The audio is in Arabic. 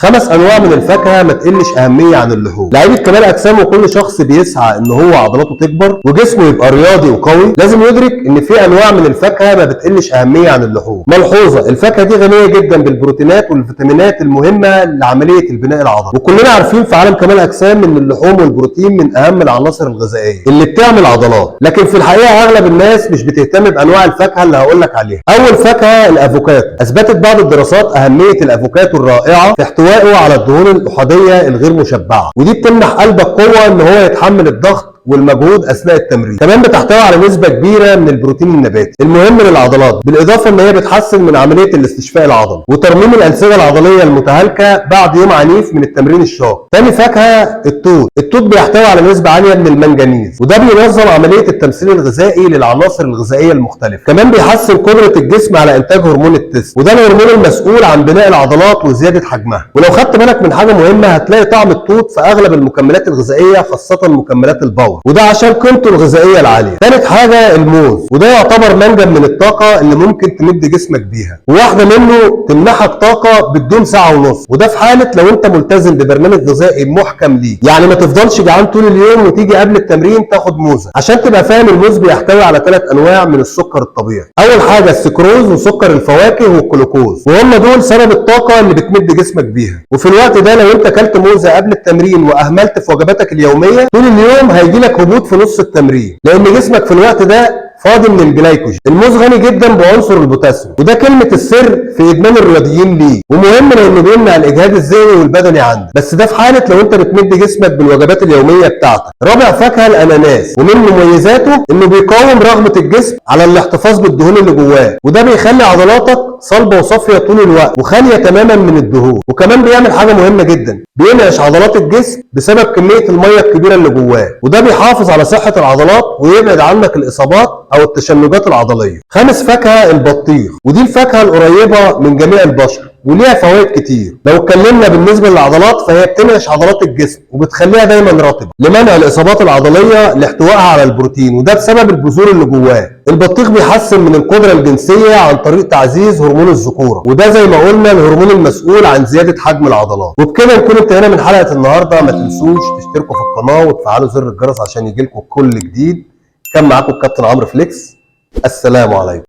5 انواع من الفاكهه ما تقلش اهميه عن اللحوم. لعيبه كمال اجسام وكل شخص بيسعى ان هو عضلاته تكبر وجسمه يبقى رياضي وقوي لازم يدرك ان في انواع من الفاكهه ما بتقلش اهميه عن اللحوم. ملحوظه، الفاكهه دي غنيه جدا بالبروتينات والفيتامينات المهمه لعمليه البناء العضلي، وكلنا عارفين في عالم كمال اجسام ان اللحوم والبروتين من اهم العناصر الغذائيه اللي بتعمل عضلات، لكن في الحقيقه اغلب الناس مش بتهتم بانواع الفاكهه اللي هقول لك عليها. اول فاكهه الافوكادو. اثبتت بعض الدراسات اهميه الافوكادو الرائعه في احتوائه على الدهون الاحاديه الغير مشبعه، ودي بتمنح قلبك قوه ان هو يتحمل الضغط والمجهود اثناء التمرين. كمان بتحتوي على نسبه كبيره من البروتين النباتي المهم للعضلات، بالاضافه ان هي بتحسن من عمليه الاستشفاء العضلي وترميم الانسجه العضليه المتهالكه بعد يوم عنيف من التمرين الشاق. تاني فاكهه التوت. التوت بيحتوي على نسبه عاليه من المنجنيز، وده بينظم عمليه التمثيل الغذائي للعناصر الغذائيه المختلفه. كمان بيحسن قدره الجسم على انتاج هرمون التست، وده الهرمون المسؤول عن بناء العضلات وزياده حجمها. ولو خدت بالك من حاجه مهمه، هتلاقي طعم التوت في اغلب المكملات الغذائيه خاصه مكملات الباور، وده عشان قيمته الغذائيه العاليه. ثالث حاجه الموز، وده يعتبر منجم من الطاقه اللي ممكن تمد جسمك بيها، وواحده منه تمنحك طاقه بتدوم ساعه ونص، وده في حاله لو انت ملتزم ببرنامج غذائي محكم ليه. يعني ما تفضلش جعان طول اليوم وتيجي قبل التمرين تاخد موزه. عشان تبقى فاهم، الموز بيحتوي على 3 انواع من السكر الطبيعي. اول حاجه السكروز وسكر الفواكه والجلوكوز، وهم دول سبب الطاقه اللي بتمد جسمك بيها. وفي الوقت ده لو انت اكلت موزه قبل التمرين واهملت في وجباتك اليوميه طول اليوم هيجي لك هبوط في نص التمرين، لان جسمك في الوقت ده فاضي من الجلايكوجين. الموز غني جدا بعنصر البوتاسيوم، وده كلمه السر في ادمان الرياضيين ليه، ومهم لانه بيمنع الاجهاد الذهني والبدني عندك، بس ده في حاله لو انت بتمد جسمك بالوجبات اليوميه بتاعتك. رابع فاكهه الاناناس، ومن مميزاته انه بيقاوم رغبه الجسم على الاحتفاظ بالدهون اللي جواه، وده بيخلي عضلاتك صلبه وصافيه طول الوقت وخاليه تماما من الدهون. وكمان بيعمل حاجه مهمه جدا، بينعش عضلات الجسم بسبب كميه الميه الكبيره اللي جواه، وده بيحافظ على صحه العضلات ويبعد عنك الاصابات او التشنجات العضليه. خامس فاكهه البطيخ، ودي الفاكهه القريبه من جميع البشر وليها فوائد كتير. لو اتكلمنا بالنسبه للعضلات فهي بتنعش عضلات الجسم وبتخليها دايما رطبه لمنع الاصابات العضليه لاحتوائها على البروتين، وده بسبب البذور اللي جواه. البطيخ بيحسن من القدره الجنسيه عن طريق تعزيز هرمون الذكوره، وده زي ما قلنا الهرمون المسؤول عن زياده حجم العضلات. وبكده نكون انتهينا من حلقه النهارده. ما تنسوش تشتركوا في القناه وتفعلوا زر الجرس عشان يجيلكم كل جديد. كان معاكم الكابتن عمرو فليكس. السلام عليكم.